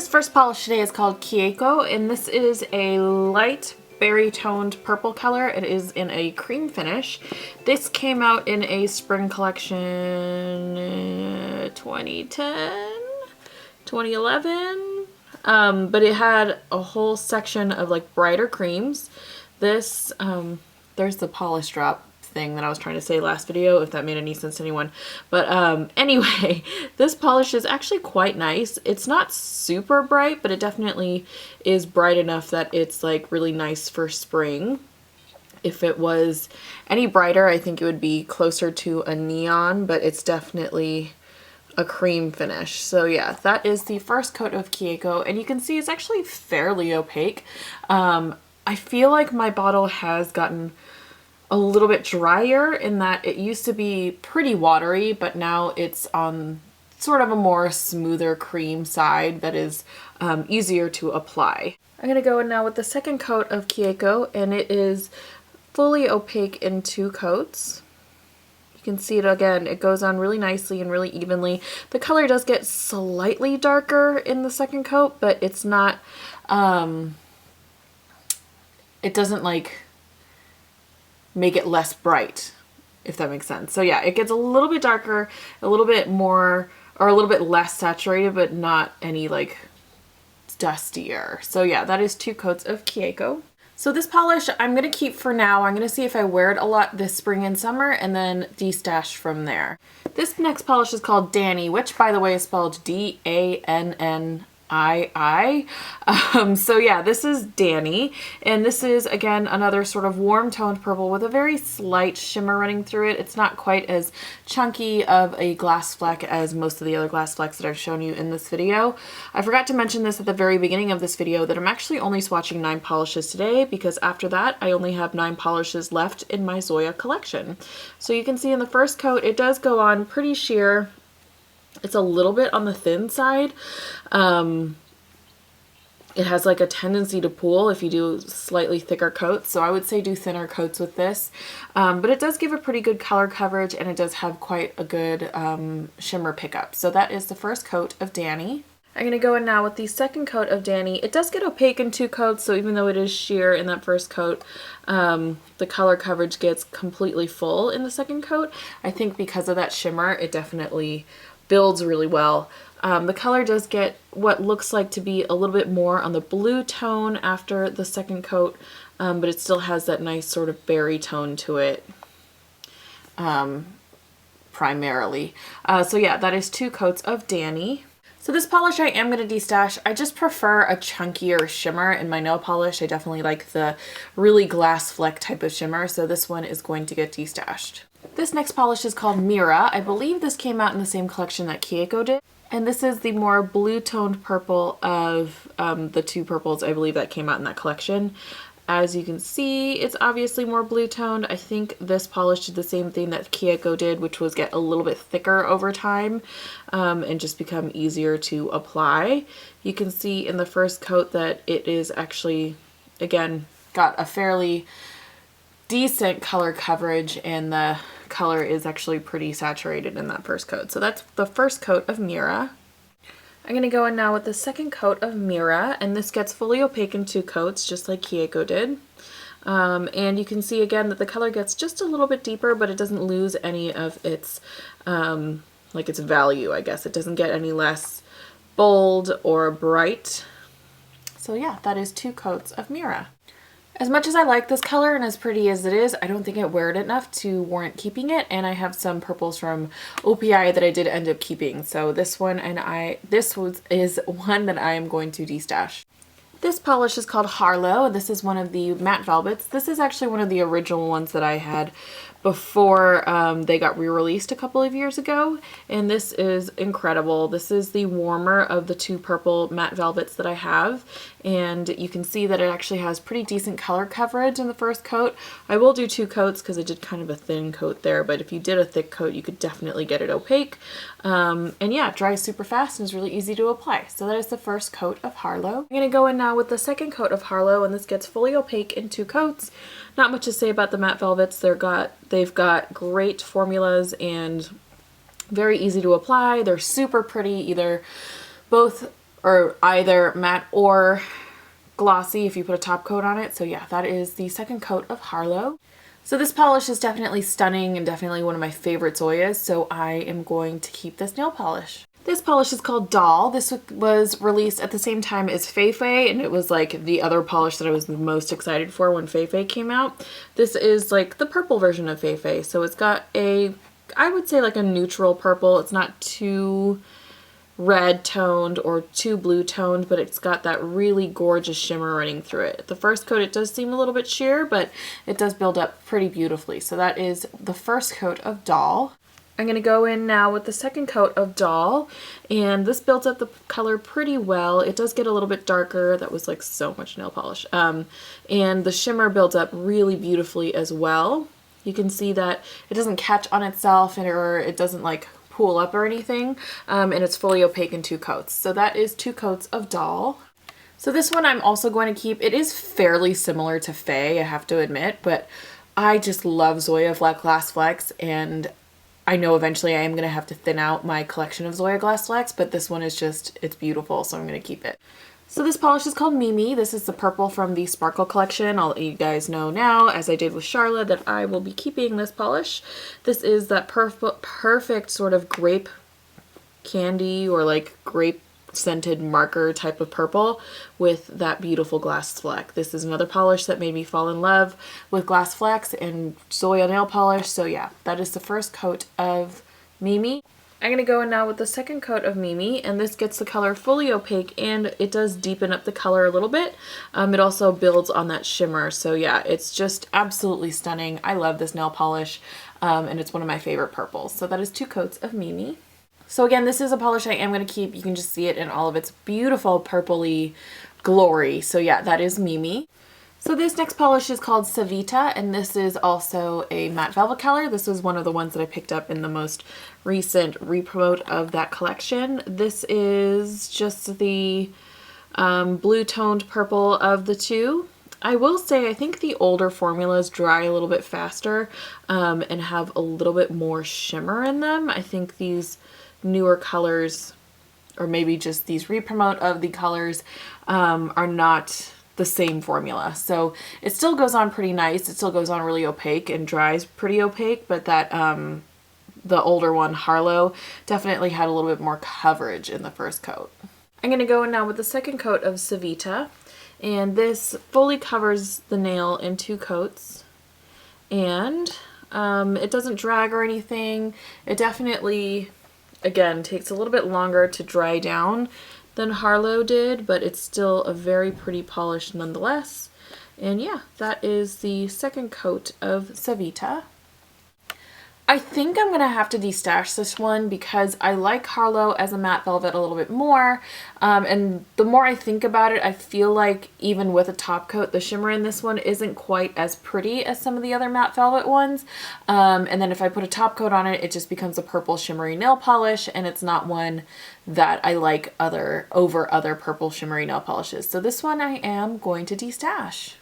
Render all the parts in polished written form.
first polish today is called Kieko, and this is a light berry toned purple color. It is in a cream finish. This came out in a spring collection 2010, 2011, but it had a whole section of like brighter creams. This, there's the polish drop thing that I was trying to say last video, if that made any sense to anyone. But anyway, this polish is actually quite nice. It's not super bright, but it definitely is bright enough that it's like really nice for spring. If it was any brighter, I think it would be closer to a neon, but it's definitely a cream finish. So yeah, that is the first coat of Kieko, and you can see it's actually fairly opaque. I feel like my bottle has gotten a little bit drier in that it used to be pretty watery, but now it's on sort of a more smoother cream side that is easier to apply. I'm gonna go in now with the second coat of Kieko, and it is fully opaque in 2 coats. You can see it again, it goes on really nicely and really evenly. The color does get slightly darker in the second coat, but it's not, it doesn't like make it less bright, if that makes sense. So yeah, it gets a little bit darker, a little bit more, or a little bit less saturated, but not any like dustier. So yeah, that is 2 coats of Kieko. So this polish I'm going to keep for now. I'm going to see if I wear it a lot this spring and summer and then de-stash from there. This next polish is called Dannii, which by the way is spelled D-A-N-N-I-I. So yeah, this is Dannii, and this is again another sort of warm toned purple with a very slight shimmer running through it. It's not quite as chunky of a glass fleck as most of the other glass flecks that I've shown you in this video. I forgot to mention this at the very beginning of this video that I'm actually only swatching 9 polishes today, because after that I only have 9 polishes left in my Zoya collection. So you can see in the first coat it does go on pretty sheer. It's a little bit on the thin side. It has like a tendency to pool if you do slightly thicker coats, so I would say do thinner coats with this. But it does give a pretty good color coverage, and it does have quite a good shimmer pickup. So that is the first coat of Dannii. I'm going to go in now with the second coat of Dannii. It does get opaque in 2 coats, so even though it is sheer in that first coat, the color coverage gets completely full in the second coat. I think because of that shimmer, it definitely builds really well. The color does get what looks like to be a little bit more on the blue tone after the second coat, but it still has that nice sort of berry tone to it, primarily. So yeah, that is 2 coats of Dannii. So this polish I am going to de-stash. I just prefer a chunkier shimmer in my nail polish. I definitely like the really glass fleck type of shimmer, so this one is going to get de-stashed. This next polish is called Mira. I believe this came out in the same collection that Kieko did. And this is the more blue toned purple of the 2 purples I believe that came out in that collection. As you can see, it's obviously more blue toned. I think this polish did the same thing that Kieko did, which was get a little bit thicker over time and just become easier to apply. You can see in the first coat that it is actually, again, got a fairly decent color coverage, and the color is actually pretty saturated in that first coat. So that's the first coat of Mira. I'm going to go in now with the second coat of Mira, and this gets fully opaque in 2 coats just like Kieko did. And you can see again that the color gets just a little bit deeper, but it doesn't lose any of its like its value, I guess. It doesn't get any less bold or bright. So yeah, that is 2 coats of Mira. As much as I like this color and as pretty as it is, I don't think it wear it enough to warrant keeping it, and I have some purples from OPI that I did end up keeping. So this one is one that I am going to de-stash. This polish is called Harlow, and this is one of the matte velvets. This is actually one of the original ones that I had before they got re-released a couple of years ago, and this is incredible. This is the warmer of the 2 purple matte velvets that I have, and you can see that it actually has pretty decent color coverage in the first coat. I will do 2 coats because I did kind of a thin coat there, but if you did a thick coat you could definitely get it opaque. And yeah, it dries super fast and is really easy to apply. So that is the first coat of Harlow. I'm going to go in now with the second coat of Harlow, and this gets fully opaque in 2 coats. Not much to say about the matte velvets. They've got great formulas and very easy to apply. They're super pretty, either both or either matte or glossy if you put a top coat on it. So yeah, that is the second coat of Harlow. So this polish is definitely stunning and definitely one of my favorite Zoyas, so I am going to keep this nail polish. This polish is called Daul. This was released at the same time as Fei Fei, and it was like the other polish that I was the most excited for when Fei Fei came out. This is like the purple version of Fei Fei, so it's got a, I would say like a neutral purple. It's not too red toned or too blue toned, but it's got that really gorgeous shimmer running through it. The first coat it does seem a little bit sheer, but it does build up pretty beautifully. So that is the first coat of Daul. I'm going to go in now with the second coat of Daul, and this builds up the color pretty well. It does get a little bit darker. That was like so much nail polish. And the shimmer builds up really beautifully as well. You can see that it doesn't catch on itself or it doesn't like pool up or anything, and it's fully opaque in 2 coats. So that is 2 coats of Daul. So this one I'm also going to keep. It is fairly similar to Fei, I have to admit, but I just love Zoya Glass Flex, and I know eventually I am going to have to thin out my collection of Zoya Glass Flex, but this one is just, it's beautiful, so I'm going to keep it. So this polish is called Mimi. This is the purple from the Sparkle collection. I'll let you guys know now, as I did with Charlotte, that I will be keeping this polish. This is that perfect sort of grape candy or like grape scented marker type of purple with that beautiful glass fleck. This is another polish that made me fall in love with glass flecks and Zoya nail polish. So yeah, that is the first coat of Mimi. I'm going to go in now with the second coat of Mimi, and this gets the color fully opaque, and it does deepen up the color a little bit. It also builds on that shimmer, so yeah, it's just absolutely stunning. I love this nail polish, and it's one of my favorite purples. So that is 2 coats of Mimi. So again, this is a polish I am going to keep. You can just see it in all of its beautiful purpley glory. So yeah, that is Mimi. So this next polish is called Savita, and this is also a matte velvet color. This was one of the ones that I picked up in the most recent re-promote of that collection. This is just the blue toned purple of the 2. I will say I think the older formulas dry a little bit faster and have a little bit more shimmer in them. I think these newer colors, or maybe just these re-promote of the colors, are not the same formula. So it still goes on pretty nice. It still goes on really opaque and dries pretty opaque, but that the older one, Harlow, definitely had a little bit more coverage in the first coat. I'm going to go in now with the second coat of Savita, and this fully covers the nail in 2 coats, and it doesn't drag or anything. It definitely, again, takes a little bit longer to dry down than Harlow did, but it's still a very pretty polish nonetheless. And yeah, that is the second coat of Savita. I think I'm going to have to destash this one because I like Harlow as a matte velvet a little bit more, and the more I think about it, I feel like even with a top coat, the shimmer in this one isn't quite as pretty as some of the other matte velvet ones, and then if I put a top coat on it, it just becomes a purple shimmery nail polish, and it's not one that I like over other purple shimmery nail polishes. So this one I am going to destash.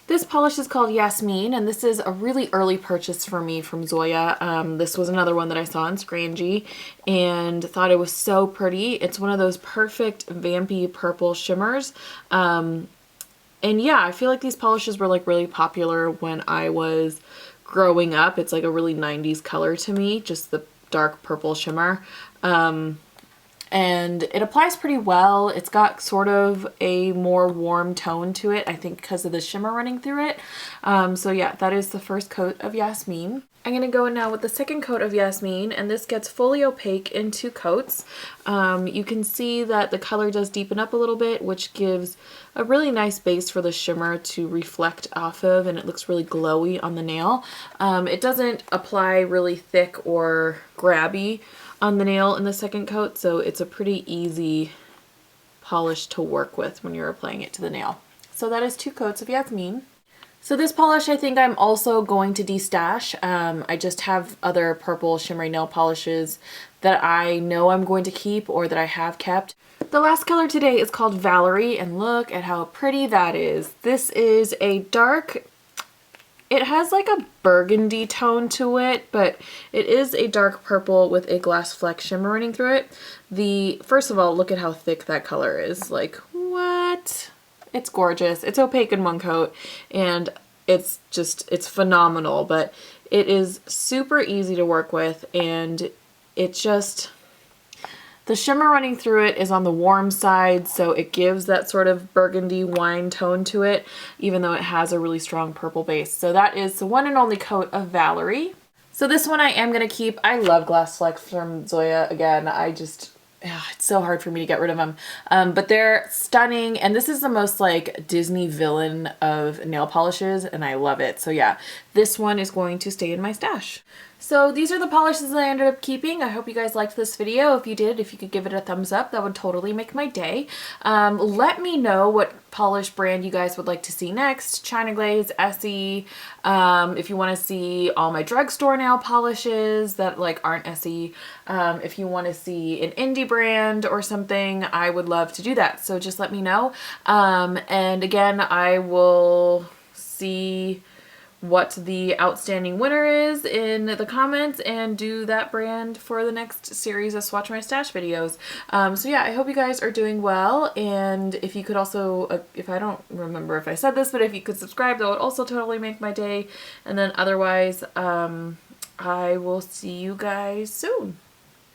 This polish is called Yasmeen, and this is a really early purchase for me from Zoya. This was another one that I saw in Scrangy and thought it was so pretty. It's one of those perfect vampy purple shimmers. And yeah, I feel like these polishes were like really popular when I was growing up. It's like a really 90s color to me, just the dark purple shimmer. And it applies pretty well. It's got sort of a more warm tone to it, I think because of the shimmer running through it. So yeah, that is the first coat of Yasmeen. I'm going to go in now with the second coat of Yasmeen, and this gets fully opaque in 2 coats. You can see that the color does deepen up a little bit, which gives a really nice base for the shimmer to reflect off of, and it looks really glowy on the nail. It doesn't apply really thick or grabby on the nail in the second coat, so it's a pretty easy polish to work with when you're applying it to the nail. So that is 2 coats of Yasmeen. So this polish I think I'm also going to destash. I just have other purple shimmery nail polishes that I know I'm going to keep or that I have kept. The last color today is called Valerie, and look at how pretty that is. This is a dark It has like a burgundy tone to it, but it is a dark purple with a glass fleck shimmer running through it. First of all, look at how thick that color is. Like, what? It's gorgeous. It's opaque in one coat, and it's phenomenal, but it is super easy to work with, and it just, the shimmer running through it is on the warm side, so it gives that sort of burgundy wine tone to it, even though it has a really strong purple base. So that is the one and only coat of Valerie. So this one I am going to keep. I love glass flecks from Zoya. Again, it's so hard for me to get rid of them. But they're stunning, and this is the most like Disney villain of nail polishes, and I love it. So yeah, this one is going to stay in my stash. So these are the polishes that I ended up keeping. I hope you guys liked this video. If you did, if you could give it a thumbs up, that would totally make my day. Let me know what polish brand you guys would like to see next. China Glaze, Essie. If you want to see all my drugstore nail polishes that like aren't Essie. If you want to see an indie brand or something, I would love to do that. So just let me know. And again, I will see what the outstanding winner is in the comments and do that brand for the next series of Swatch My Stash videos. So yeah, I hope you guys are doing well, and if you could also, if I don't remember if I said this, but if you could subscribe, that would also totally make my day. And then otherwise, I will see you guys soon.